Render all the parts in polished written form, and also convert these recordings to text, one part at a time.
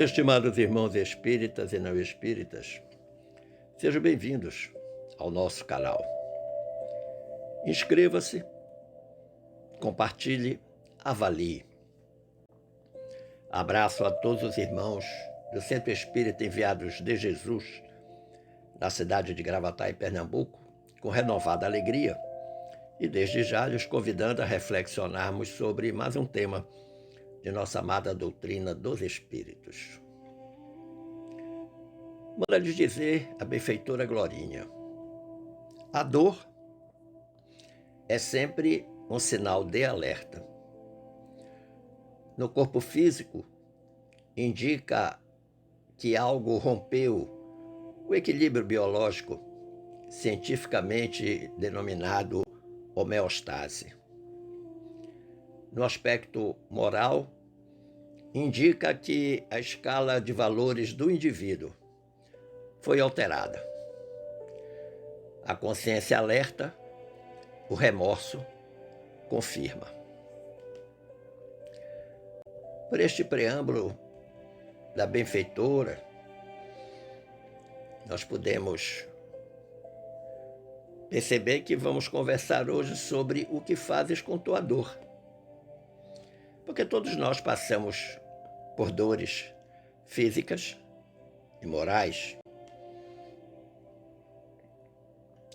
Estimados irmãos espíritas e não espíritas, sejam bem-vindos ao nosso canal. Inscreva-se, compartilhe, avalie. Abraço a todos os irmãos do Centro Espírita Enviados de Jesus, na cidade de Gravatá, em Pernambuco, com renovada alegria, e desde já lhes convidando a reflexionarmos sobre mais um tema de nossa amada doutrina dos Espíritos. Manda-lhes dizer a benfeitora Glorinha: a dor é sempre um sinal de alerta. No corpo físico, indica que algo rompeu o equilíbrio biológico, cientificamente denominado homeostase. No aspecto moral, indica que a escala de valores do indivíduo foi alterada. A consciência alerta, o remorso confirma. Por este preâmbulo da benfeitora, nós podemos perceber que vamos conversar hoje sobre o que fazes com tua dor. Porque todos nós passamos por dores físicas e morais.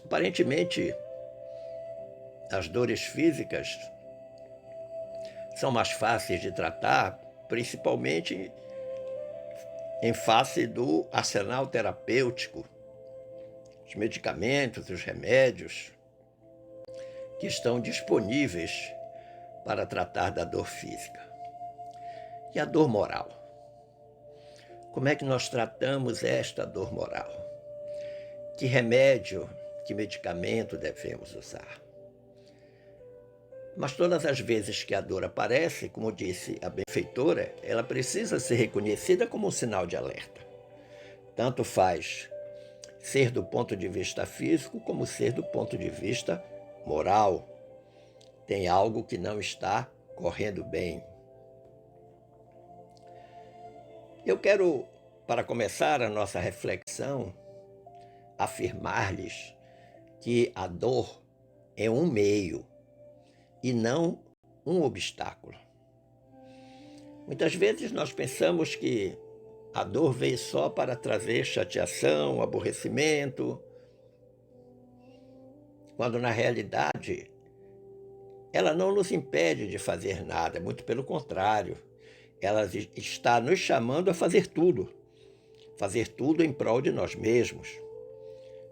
Aparentemente, as dores físicas são mais fáceis de tratar, principalmente em face do arsenal terapêutico, os medicamentos, os remédios que estão disponíveis para tratar da dor física. E a dor moral? Como é que nós tratamos esta dor moral? Que remédio, que medicamento devemos usar? Mas todas as vezes que a dor aparece, como disse a benfeitora, ela precisa ser reconhecida como um sinal de alerta. Tanto faz ser do ponto de vista físico, como ser do ponto de vista moral. Tem algo que não está correndo bem. Eu quero, para começar a nossa reflexão, afirmar-lhes que a dor é um meio e não um obstáculo. Muitas vezes nós pensamos que a dor veio só para trazer chateação, aborrecimento, quando na realidade ela não nos impede de fazer nada, muito pelo contrário, ela está nos chamando a fazer tudo em prol de nós mesmos.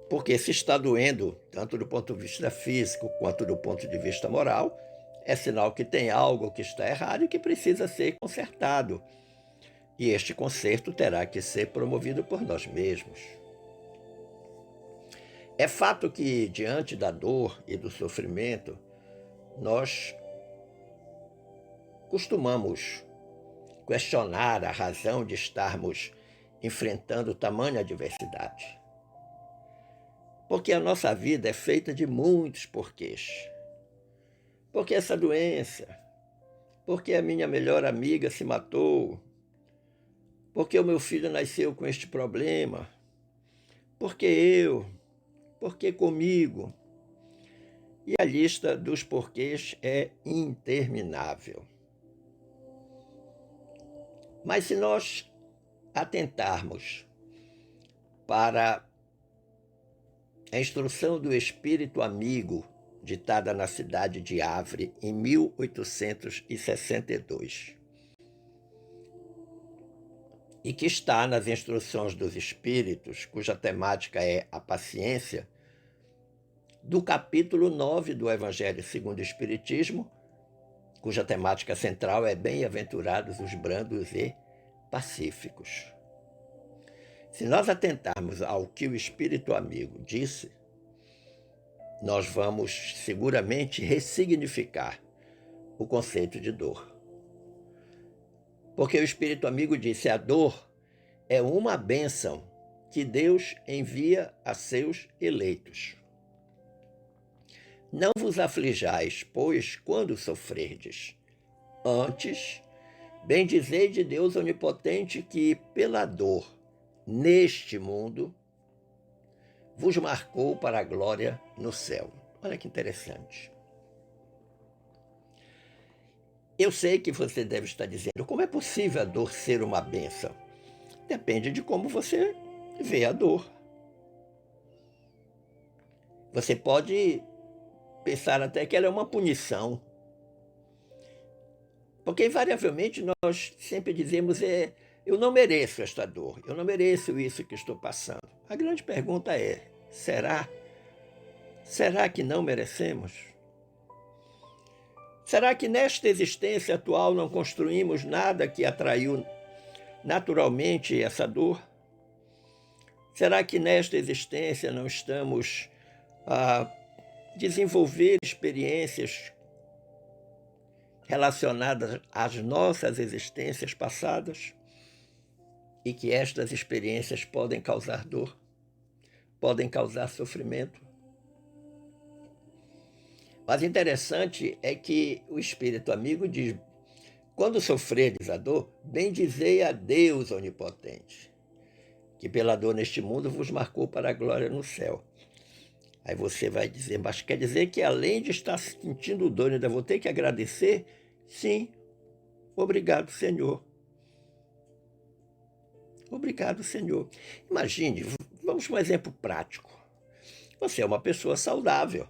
Porque se está doendo, tanto do ponto de vista físico quanto do ponto de vista moral, é sinal que tem algo que está errado e que precisa ser consertado. E este conserto terá que ser promovido por nós mesmos. É fato que, diante da dor e do sofrimento, nós costumamos questionar a razão de estarmos enfrentando tamanha adversidade. Porque a nossa vida é feita de muitos porquês. Por que essa doença? Por que a minha melhor amiga se matou? Por que o meu filho nasceu com este problema? Por que eu? Por que comigo? E a lista dos porquês é interminável. Mas se nós atentarmos para a instrução do Espírito Amigo, ditada na cidade de Havre em 1862, e que está nas instruções dos Espíritos, cuja temática é a paciência, do capítulo 9 do Evangelho segundo o Espiritismo, cuja temática central é bem-aventurados os brandos e pacíficos. Se nós atentarmos ao que o Espírito Amigo disse, nós vamos seguramente ressignificar o conceito de dor. Porque o Espírito Amigo disse: a dor é uma bênção que Deus envia a seus eleitos. Não vos aflijais, pois, quando sofrerdes, antes Bendizei de Deus onipotente que, pela dor neste mundo, vos marcou para a glória no céu. Olha que interessante. Eu sei que você deve estar dizendo, como é possível a dor ser uma bênção? Depende de como você vê a dor. Você pode pensar até que ela é uma punição. Porque, invariavelmente, nós sempre dizemos, eu não mereço esta dor, eu não mereço isso que estou passando. A grande pergunta é, será? Será que não merecemos? Será que nesta existência atual não construímos nada que atraiu naturalmente essa dor? Será que nesta existência não estamos a desenvolver experiências relacionadas às nossas existências passadas e que estas experiências podem causar dor, podem causar sofrimento? Mas interessante é que o Espírito amigo diz, quando sofreres a dor, bendizei a Deus onipotente, que pela dor neste mundo vos marcou para a glória no céu. Aí você vai dizer, mas quer dizer que além de estar sentindo dor, ainda vou ter que agradecer? Sim, obrigado, Senhor. Obrigado, Senhor. Imagine, vamos para um exemplo prático. Você é uma pessoa saudável,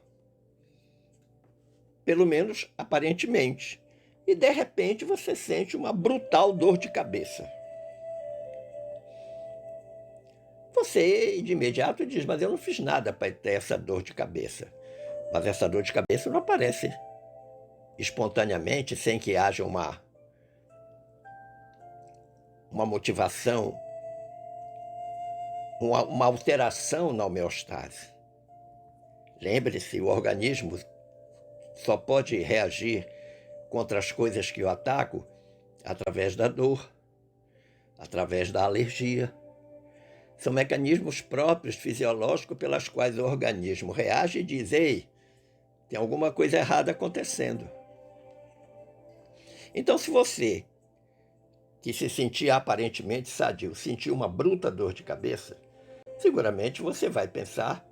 pelo menos aparentemente, e de repente você sente uma brutal dor de cabeça. Você de imediato diz, mas eu não fiz nada para ter essa dor de cabeça. Mas essa dor de cabeça não aparece espontaneamente, sem que haja uma motivação, uma alteração na homeostase. Lembre-se, o organismo só pode reagir contra as coisas que o atacam através da dor, através da alergia. São mecanismos próprios, fisiológicos, pelas quais o organismo reage e diz, ei, tem alguma coisa errada acontecendo. Então, se você, que se sentia aparentemente sadio, sentiu uma bruta dor de cabeça, seguramente você vai pensar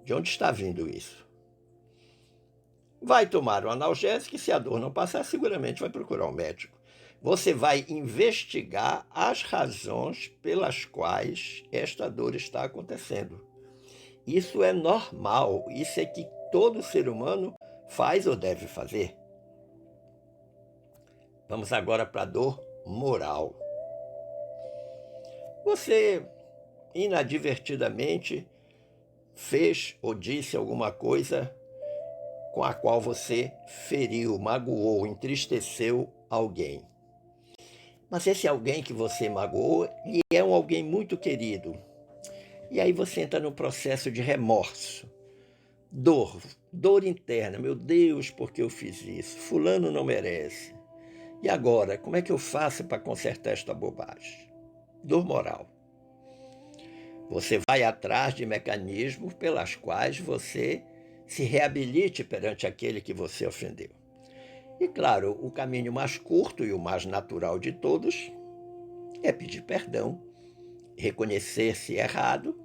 de onde está vindo isso. Vai tomar um analgésico e, se a dor não passar, seguramente vai procurar um médico. Você vai investigar as razões pelas quais esta dor está acontecendo. Isso é normal, isso é que todo ser humano faz ou deve fazer. Vamos agora para a dor moral. Você inadvertidamente fez ou disse alguma coisa com a qual você feriu, magoou, entristeceu alguém. Mas esse alguém que você magoou, ele é um alguém muito querido. E aí você entra no processo de remorso, dor interna. Meu Deus, por que eu fiz isso? Fulano não merece. E agora, como é que eu faço para consertar esta bobagem? Dor moral. Você vai atrás de mecanismos pelas quais você se reabilite perante aquele que você ofendeu. E claro, o caminho mais curto e o mais natural de todos é pedir perdão, reconhecer-se errado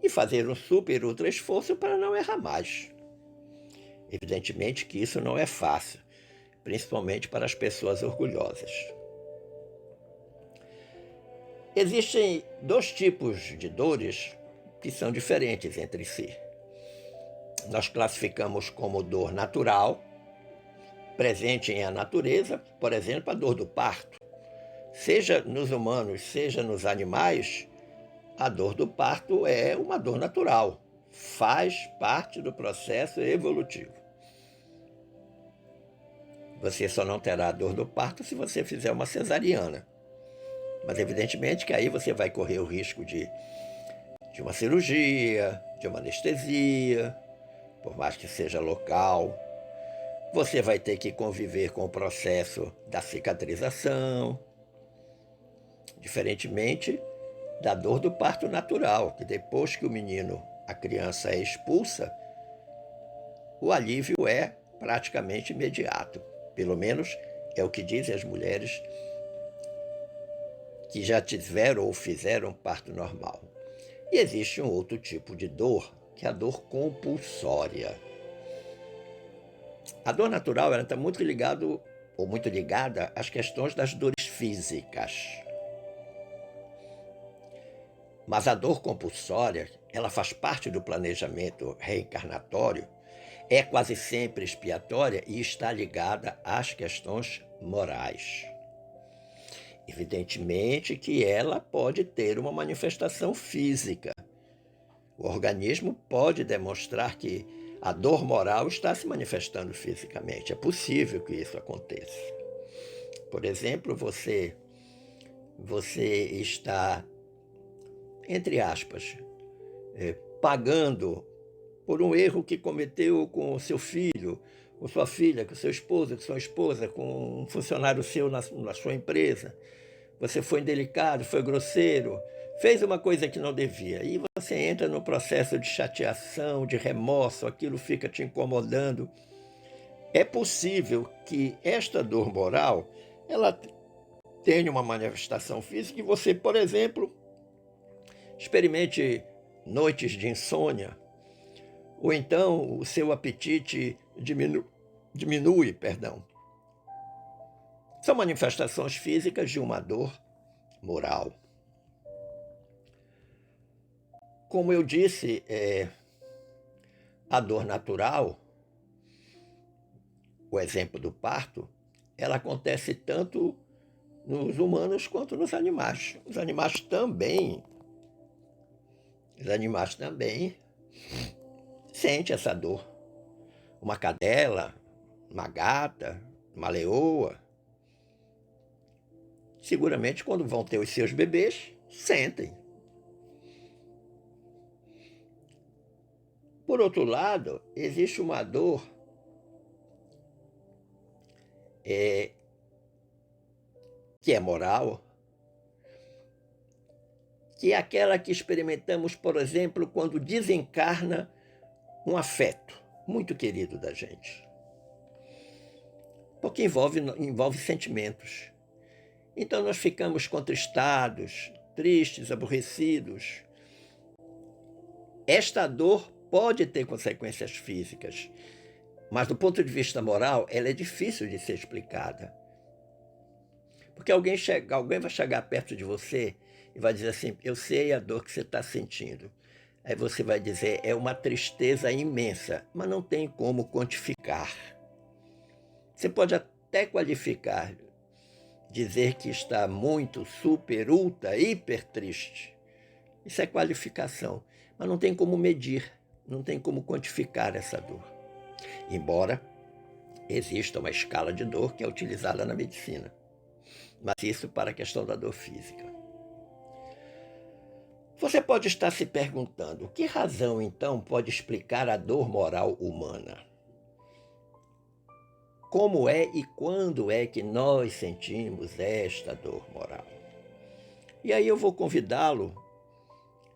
e fazer um super ultra esforço para não errar mais. Evidentemente que isso não é fácil, principalmente para as pessoas orgulhosas. Existem dois tipos de dores que são diferentes entre si. Nós classificamos como dor natural, presente em a natureza, por exemplo, a dor do parto. Seja nos humanos, seja nos animais, a dor do parto é uma dor natural, faz parte do processo evolutivo. Você só não terá a dor do parto se você fizer uma cesariana. Mas evidentemente que aí você vai correr o risco de uma cirurgia, de uma anestesia, por mais que seja local. Você vai ter que conviver com o processo da cicatrização, diferentemente da dor do parto natural, que depois que a criança é expulsa, o alívio é praticamente imediato. Pelo menos é o que dizem as mulheres que já tiveram ou fizeram parto normal. E existe um outro tipo de dor, que é a dor compulsória. A dor natural está muito ligada às questões das dores físicas. Mas a dor compulsória, ela faz parte do planejamento reencarnatório, é quase sempre expiatória e está ligada às questões morais. Evidentemente que ela pode ter uma manifestação física. O organismo pode demonstrar que a dor moral está se manifestando fisicamente. É possível que isso aconteça. Por exemplo, você está, entre aspas, pagando por um erro que cometeu com o seu filho, com sua filha, com seu esposo, com sua esposa, com um funcionário seu na sua empresa. Você foi indelicado, foi grosseiro, fez uma coisa que não devia. E você entra no processo de chateação, de remorso, aquilo fica te incomodando. É possível que esta dor moral, ela tenha uma manifestação física e você, por exemplo, experimente noites de insônia, ou então o seu apetite diminui. São manifestações físicas de uma dor moral. Como eu disse, a dor natural, o exemplo do parto, ela acontece tanto nos humanos quanto nos animais. Os animais também sentem essa dor. Uma cadela, uma gata, uma leoa, seguramente quando vão ter os seus bebês, sentem. Por outro lado, existe uma dor que é moral, que é aquela que experimentamos, por exemplo, quando desencarna um afeto muito querido da gente. Porque envolve sentimentos. Então nós ficamos contristados, tristes, aborrecidos. Esta dor pode ter consequências físicas, mas do ponto de vista moral, ela é difícil de ser explicada. Porque alguém vai chegar perto de você e vai dizer assim, eu sei a dor que você está sentindo. Aí você vai dizer, é uma tristeza imensa, mas não tem como quantificar. Você pode até qualificar, dizer que está muito, super, ultra, hiper triste. Isso é qualificação, mas não tem como medir, não tem como quantificar essa dor. Embora exista uma escala de dor que é utilizada na medicina, mas isso para a questão da dor física. Você pode estar se perguntando, que razão então pode explicar a dor moral humana? Como é e quando é que nós sentimos esta dor moral? E aí eu vou convidá-lo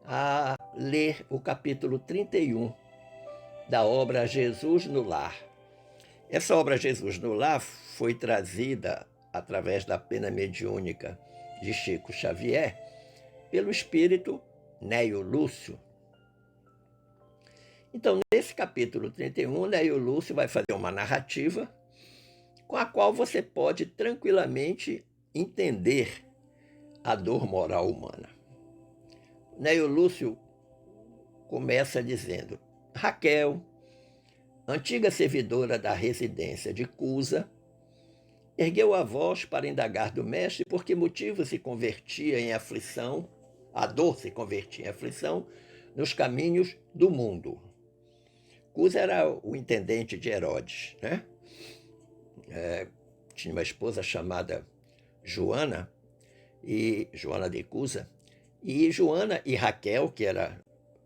a ler o capítulo 31 da obra Jesus no Lar. Essa obra Jesus no Lar foi trazida através da pena mediúnica de Chico Xavier pelo espírito Néio Lúcio. Então, nesse capítulo 31, Néio Lúcio vai fazer uma narrativa com a qual você pode tranquilamente entender a dor moral humana. Néio Lúcio começa dizendo, Raquel, antiga servidora da residência de Cusa, ergueu a voz para indagar do mestre por que motivo se convertia em aflição, a dor se convertia em aflição, nos caminhos do mundo. Cusa era o intendente de Herodes, né? Tinha uma esposa chamada Joana de Cusa, e Joana e Raquel, que era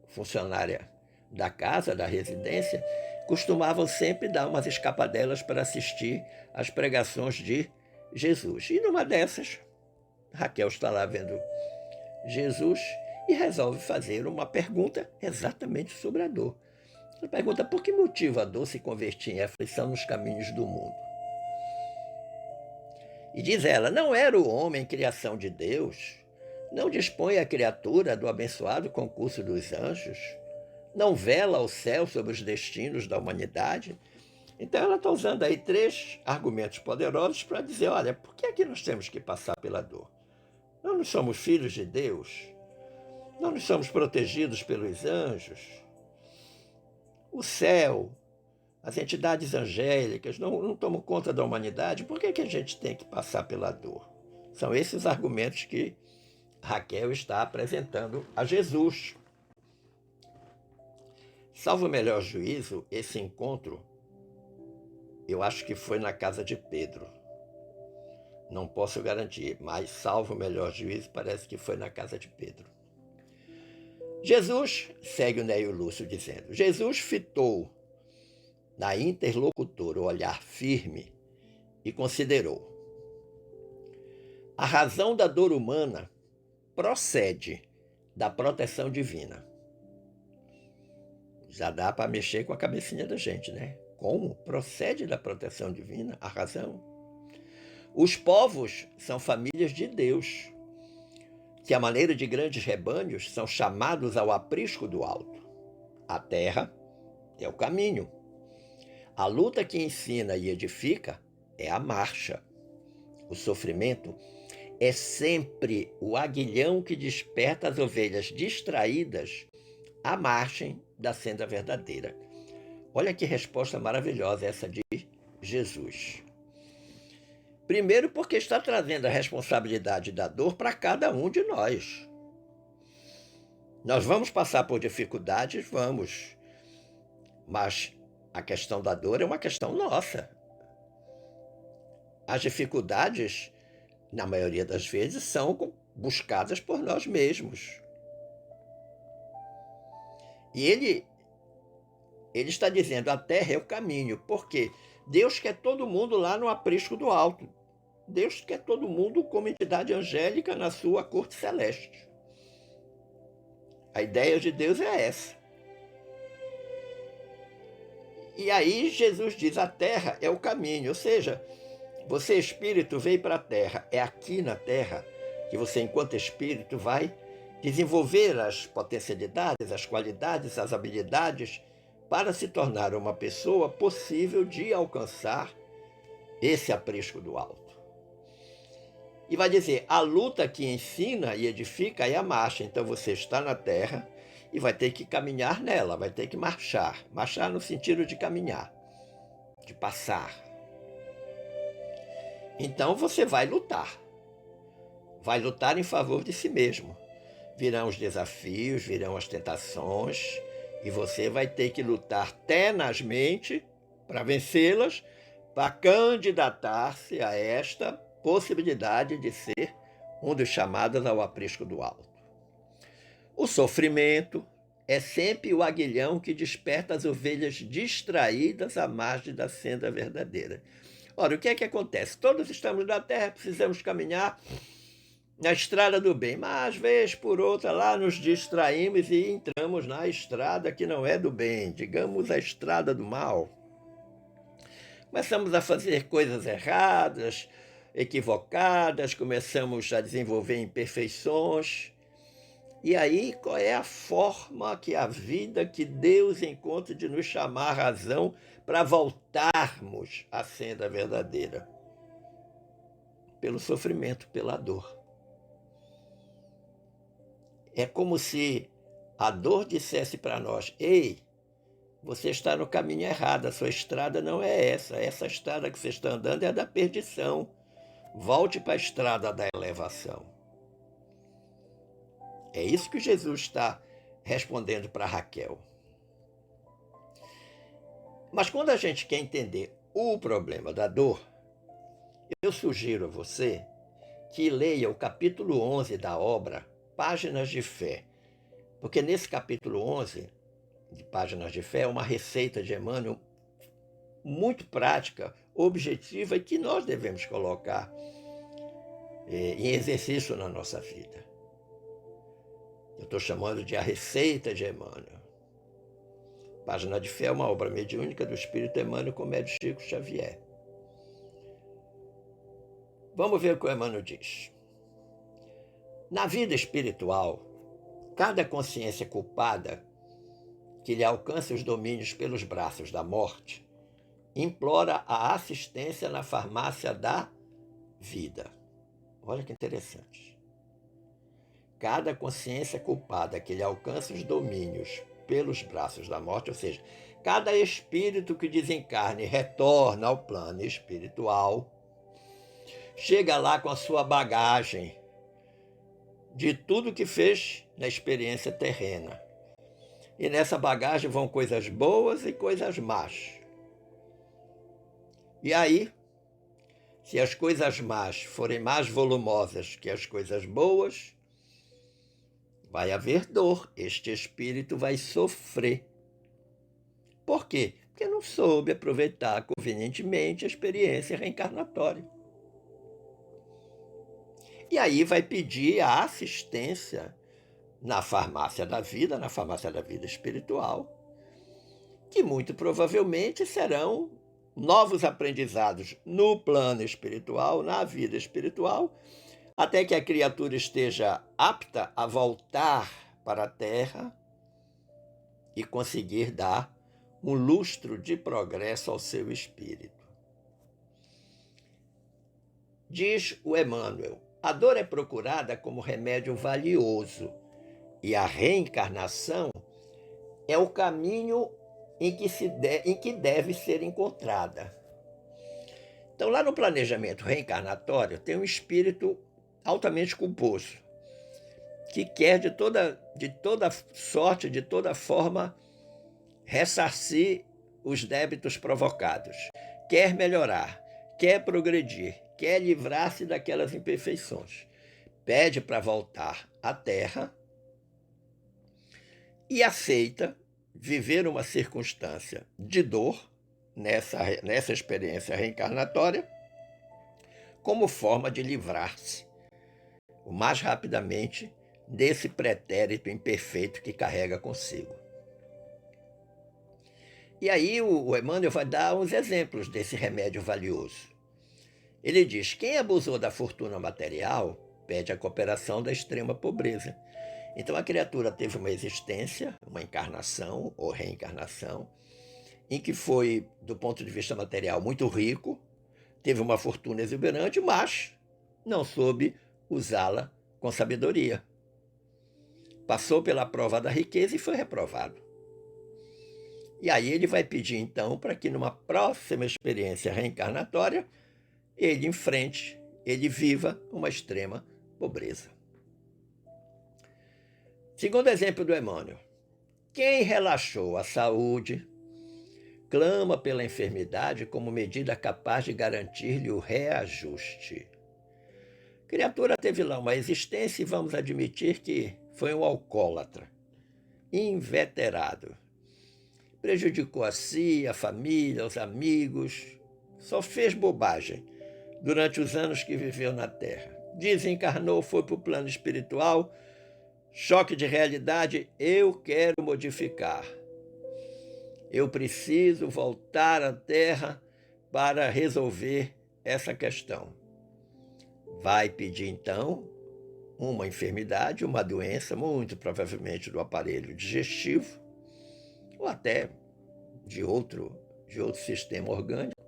funcionária da casa, da residência, costumavam sempre dar umas escapadelas para assistir às pregações de Jesus. E numa dessas, Raquel está lá vendo Jesus e resolve fazer uma pergunta exatamente sobre a dor. Ela pergunta, por que motivo a dor se convertia em aflição nos caminhos do mundo? E diz ela: não era o homem criação de Deus? Não dispõe a criatura do abençoado concurso dos anjos? Não vela ao céu sobre os destinos da humanidade? Então ela está usando aí 3 argumentos poderosos para dizer: olha, por que é que nós temos que passar pela dor? Nós não somos filhos de Deus? Nós não somos protegidos pelos anjos? O céu, as entidades angélicas não tomam conta da humanidade? Por que é que a gente tem que passar pela dor? São esses os argumentos que Raquel está apresentando a Jesus. Salvo o melhor juízo, esse encontro, eu acho que foi na casa de Pedro. Não posso garantir, mas salvo o melhor juízo, parece que foi na casa de Pedro. Jesus, segue o Neio Lúcio dizendo, Jesus fitou na interlocutora o olhar firme e considerou: a razão da dor humana procede da proteção divina. Já dá para mexer com a cabecinha da gente, né? Como? Procede da proteção divina a razão? Os povos são famílias de Deus, que, à maneira de grandes rebanhos, são chamados ao aprisco do alto. A terra é o caminho. A luta que ensina e edifica é a marcha. O sofrimento é sempre o aguilhão que desperta as ovelhas distraídas à margem da senda verdadeira. Olha que resposta maravilhosa essa de Jesus. Primeiro, porque está trazendo a responsabilidade da dor para cada um de nós. Nós vamos passar por dificuldades? Vamos. Mas a questão da dor é uma questão nossa. As dificuldades, na maioria das vezes, são buscadas por nós mesmos. E ele está dizendo: a terra é o caminho. Por quê? Deus quer todo mundo lá no aprisco do alto. Deus quer todo mundo como entidade angélica na sua corte celeste. A ideia de Deus é essa. E aí Jesus diz: a terra é o caminho. Ou seja, você, espírito, veio para a terra. É aqui na terra que você, enquanto espírito, vai desenvolver as potencialidades, as qualidades, as habilidades para se tornar uma pessoa possível de alcançar esse aprisco do alto. E vai dizer: a luta que ensina e edifica é a marcha. Então você está na terra e vai ter que caminhar nela, vai ter que marchar. Marchar no sentido de caminhar, de passar. Então você vai lutar. Vai lutar em favor de si mesmo. Virão os desafios, virão as tentações, e você vai ter que lutar tenazmente para vencê-las, para candidatar-se a esta possibilidade de ser um dos chamados ao aprisco do alto. O sofrimento é sempre o aguilhão que desperta as ovelhas distraídas à margem da senda verdadeira. Ora, o que é que acontece? Todos estamos na terra, precisamos caminhar na estrada do bem, mas vez por outra lá nos distraímos e entramos na estrada que não é do bem, digamos a estrada do mal. Começamos a fazer coisas erradas, equivocadas, começamos a desenvolver imperfeições. E aí, qual é a forma que a vida, que Deus encontra de nos chamar a razão para voltarmos à senda verdadeira? Pelo sofrimento, pela dor. É como se a dor dissesse para nós: ei, você está no caminho errado, a sua estrada não é essa. Essa estrada que você está andando é a da perdição. Volte para a estrada da elevação. É isso que Jesus está respondendo para Raquel. Mas quando a gente quer entender o problema da dor, eu sugiro a você que leia o capítulo 11 da obra Páginas de Fé. Porque nesse capítulo 11 de Páginas de Fé é uma receita de Emmanuel muito prática, objetiva e que nós devemos colocar em exercício na nossa vida. Eu estou chamando de a receita de Emmanuel. Página de Fé é uma obra mediúnica do Espírito Emmanuel com o médium Chico Xavier. Vamos ver o que o Emmanuel diz. Na vida espiritual, cada consciência culpada que lhe alcança os domínios pelos braços da morte implora a assistência na farmácia da vida. Olha que interessante. Cada consciência culpada que lhe alcança os domínios pelos braços da morte, ou seja, cada espírito que desencarna e retorna ao plano espiritual, chega lá com a sua bagagem de tudo que fez na experiência terrena. E nessa bagagem vão coisas boas e coisas más. E aí, se as coisas más forem mais volumosas que as coisas boas, vai haver dor. Este espírito vai sofrer. Por quê? Porque não soube aproveitar convenientemente a experiência reencarnatória. E aí vai pedir a assistência na farmácia da vida espiritual, que muito provavelmente serão novos aprendizados no plano espiritual, na vida espiritual, até que a criatura esteja apta a voltar para a Terra e conseguir dar um lustro de progresso ao seu espírito. Diz o Emmanuel, a dor é procurada como remédio valioso e a reencarnação é o caminho em que deve ser encontrada. Então, lá no planejamento reencarnatório, tem um espírito altamente culposo, que quer de toda sorte, de toda forma, ressarcir os débitos provocados. Quer melhorar, quer progredir, quer livrar-se daquelas imperfeições. Pede para voltar à Terra e aceita viver uma circunstância de dor nessa experiência reencarnatória como forma de livrar-se o mais rapidamente desse pretérito imperfeito que carrega consigo. E aí o Emmanuel vai dar uns exemplos desse remédio valioso. Ele diz, quem abusou da fortuna material pede a cooperação da extrema pobreza. Então a criatura teve uma existência, uma encarnação ou reencarnação, em que foi, do ponto de vista material, muito rico, teve uma fortuna exuberante, mas não soube usá-la com sabedoria. Passou pela prova da riqueza e foi reprovado. E aí ele vai pedir, então, para que numa próxima experiência reencarnatória, ele enfrente, ele viva uma extrema pobreza. Segundo exemplo do Emmanuel, quem relaxou a saúde, clama pela enfermidade como medida capaz de garantir-lhe o reajuste. A criatura teve lá uma existência e vamos admitir que foi um alcoólatra, inveterado. Prejudicou a si, a família, os amigos, só fez bobagem durante os anos que viveu na Terra. Desencarnou, foi para o plano espiritual, choque de realidade, eu quero modificar. Eu preciso voltar à Terra para resolver essa questão. Vai pedir, então, uma enfermidade, uma doença, muito provavelmente do aparelho digestivo, ou até de outro sistema orgânico,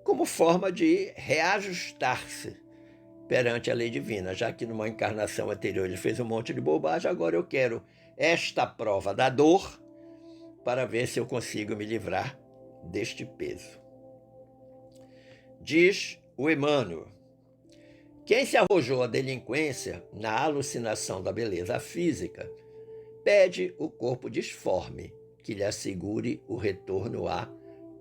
como forma de reajustar-se perante a lei divina, já que numa encarnação anterior ele fez um monte de bobagem, agora eu quero esta prova da dor para ver se eu consigo me livrar deste peso. Diz o Emmanuel, quem se arrojou à delinquência na alucinação da beleza física, pede o corpo disforme que lhe assegure o retorno à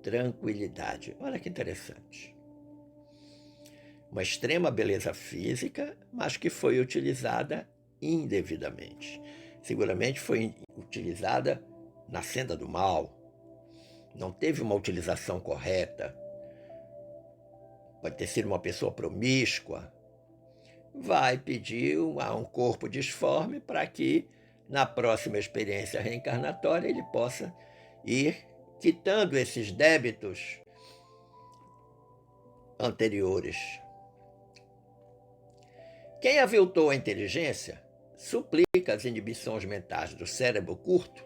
tranquilidade. Olha que interessante. Uma extrema beleza física, mas que foi utilizada indevidamente. Seguramente foi utilizada na senda do mal. Não teve uma utilização correta. Pode ter sido uma pessoa promíscua. Vai pedir um corpo disforme para que, na próxima experiência reencarnatória, ele possa ir quitando esses débitos anteriores. Quem aviltou a inteligência suplica as inibições mentais do cérebro curto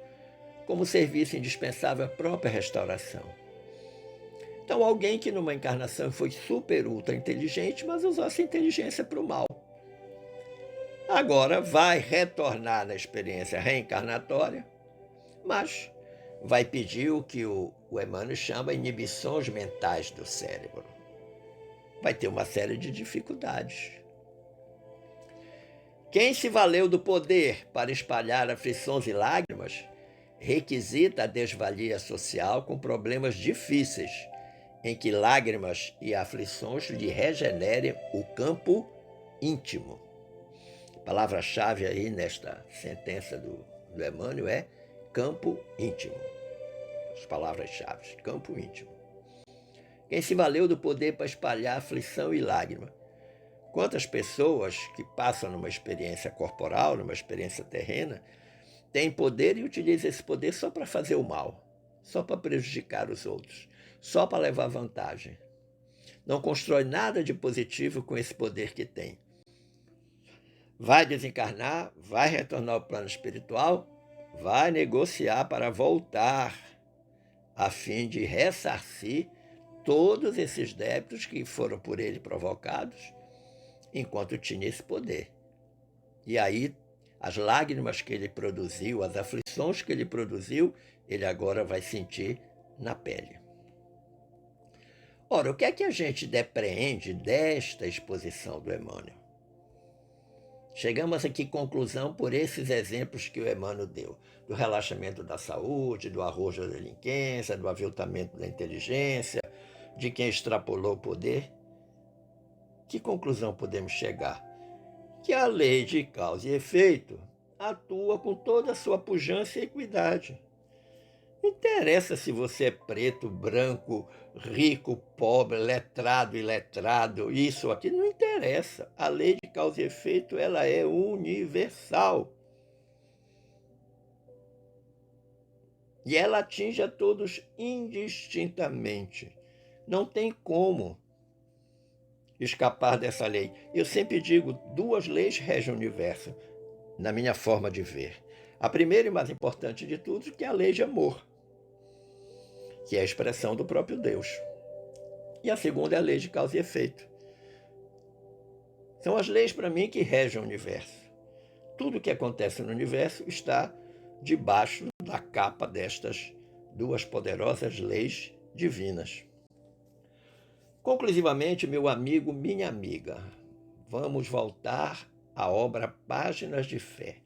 como serviço indispensável à própria restauração. Então, alguém que numa encarnação foi super ultra inteligente, mas usou essa inteligência para o mal, agora vai retornar na experiência reencarnatória, mas vai pedir o que o Emmanuel chama de inibições mentais do cérebro. Vai ter uma série de dificuldades. Quem se valeu do poder para espalhar aflições e lágrimas, requisita a desvalia social com problemas difíceis, em que lágrimas e aflições lhe regenerem o campo íntimo. A palavra-chave aí nesta sentença do Emmanuel é campo íntimo. As palavras-chave, campo íntimo. Quem se valeu do poder para espalhar aflição e lágrima. Quantas pessoas que passam numa experiência corporal, numa experiência terrena, têm poder e utilizam esse poder só para fazer o mal, só para prejudicar os outros, só para levar vantagem. Não constrói nada de positivo com esse poder que tem. Vai desencarnar, vai retornar ao plano espiritual, vai negociar para voltar, a fim de ressarcir todos esses débitos que foram por ele provocados, enquanto tinha esse poder. E aí, as lágrimas que ele produziu, as aflições que ele produziu, ele agora vai sentir na pele. Ora, o que é que a gente depreende desta exposição do Emmanuel? Chegamos aqui à conclusão por esses exemplos que o Emmanuel deu, do relaxamento da saúde, do arrojo da delinquência, do aviltamento da inteligência, de quem extrapolou o poder. Que conclusão podemos chegar? Que a lei de causa e efeito atua com toda a sua pujança e equidade. Não interessa se você é preto, branco, rico, pobre, letrado, iletrado, isso aqui, não interessa. A lei de causa e efeito, ela é universal. E ela atinge a todos indistintamente. Não tem como escapar dessa lei. Eu sempre digo, duas leis regem o universo, na minha forma de ver. A primeira e mais importante de tudo, que é a lei de amor, que é a expressão do próprio Deus. E a segunda é a lei de causa e efeito. São as leis, para mim, que regem o universo. Tudo que acontece no universo está debaixo da capa destas duas poderosas leis divinas. Conclusivamente, meu amigo, minha amiga, vamos voltar à obra Páginas de Fé,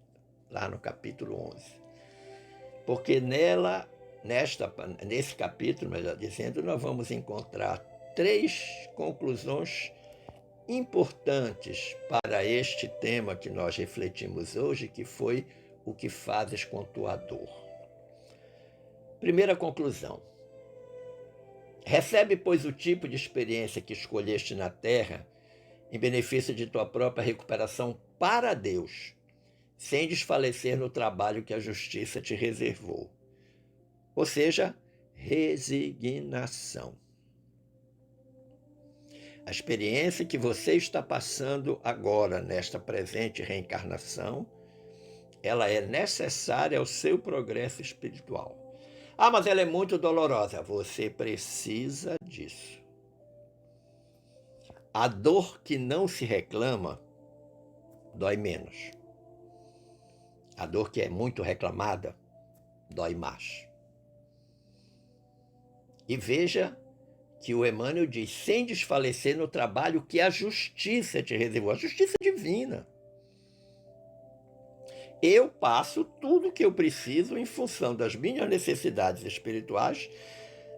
lá no capítulo 11. Porque nesse capítulo, melhor dizendo, nós vamos encontrar 3 conclusões importantes para este tema que nós refletimos hoje, que foi o que fazes com tua dor. Primeira conclusão. Recebe, pois, o tipo de experiência que escolheste na terra em benefício de tua própria recuperação para Deus, sem desfalecer no trabalho que a justiça te reservou. Ou seja, resignação. A experiência que você está passando agora, nesta presente reencarnação, ela é necessária ao seu progresso espiritual. Ah, mas ela é muito dolorosa. Você precisa disso. A dor que não se reclama dói menos. A dor que é muito reclamada dói mais. E veja que o Emmanuel diz, sem desfalecer no trabalho que a justiça te reservou, a justiça divina. Eu passo tudo o que eu preciso em função das minhas necessidades espirituais,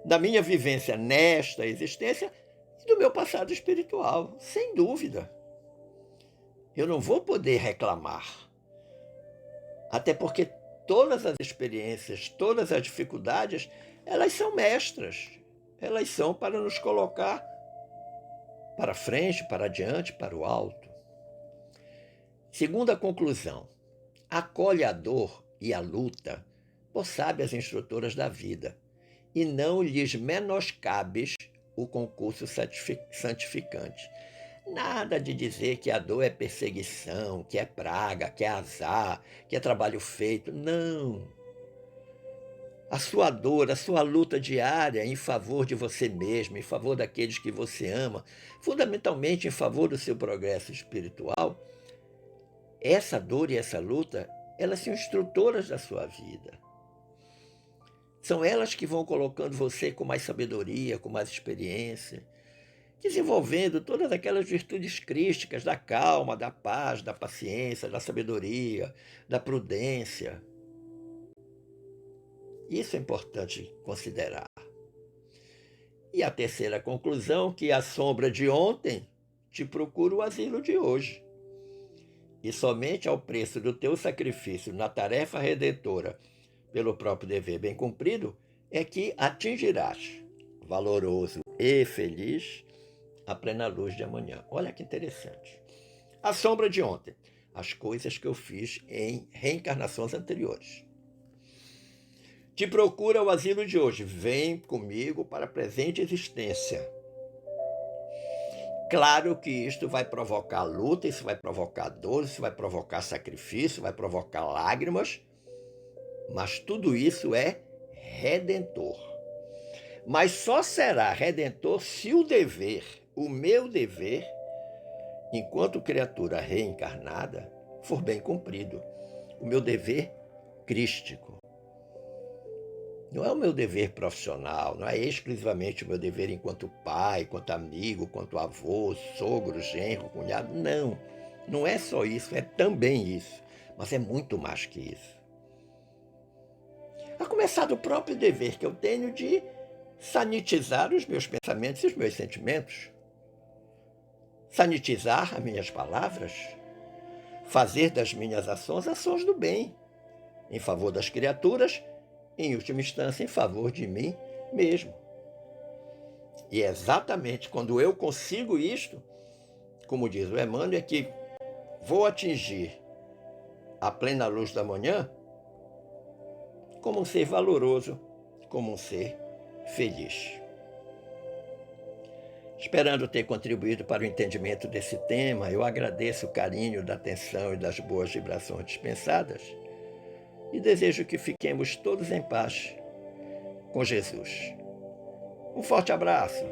da minha vivência nesta existência e do meu passado espiritual, sem dúvida. Eu não vou poder reclamar. Até porque todas as experiências, todas as dificuldades, elas são mestras. Elas são para nos colocar para frente, para adiante, para o alto. Segunda conclusão. Acolhe a dor e a luta por sábias instrutoras da vida e não lhes menoscabes o concurso santificante. Nada de dizer que a dor é perseguição, que é praga, que é azar, que é trabalho feito. Não. A sua dor, a sua luta diária em favor de você mesmo, em favor daqueles que você ama, fundamentalmente em favor do seu progresso espiritual, essa dor e essa luta, elas são instrutoras da sua vida. São elas que vão colocando você com mais sabedoria, com mais experiência, desenvolvendo todas aquelas virtudes crísticas da calma, da paz, da paciência, da sabedoria, da prudência. Isso é importante considerar. E a terceira conclusão, que a sombra de ontem te procura o asilo de hoje. E somente ao preço do teu sacrifício na tarefa redentora, pelo próprio dever bem cumprido, é que atingirás, valoroso e feliz, a plena luz de amanhã. Olha que interessante. A sombra de ontem, as coisas que eu fiz em reencarnações anteriores. Te procura o asilo de hoje, vem comigo para a presente existência. Claro que isto vai provocar luta, isso vai provocar dor, isso vai provocar sacrifício, vai provocar lágrimas, mas tudo isso é redentor. Mas só será redentor se o dever, o meu dever, enquanto criatura reencarnada, for bem cumprido. O meu dever crístico. Não é o meu dever profissional, não é exclusivamente o meu dever enquanto pai, enquanto amigo, enquanto avô, sogro, genro, cunhado. Não, não é só isso, é também isso, mas é muito mais que isso. A começar do próprio dever que eu tenho de sanitizar os meus pensamentos e os meus sentimentos, sanitizar as minhas palavras, fazer das minhas ações ações do bem, em favor das criaturas, em última instância, em favor de mim mesmo. E é exatamente quando eu consigo isto, como diz o Emmanuel, é que vou atingir a plena luz da manhã como um ser valoroso, como um ser feliz. Esperando ter contribuído para o entendimento desse tema, eu agradeço o carinho da atenção e das boas vibrações dispensadas e desejo que fiquemos todos em paz com Jesus. Um forte abraço.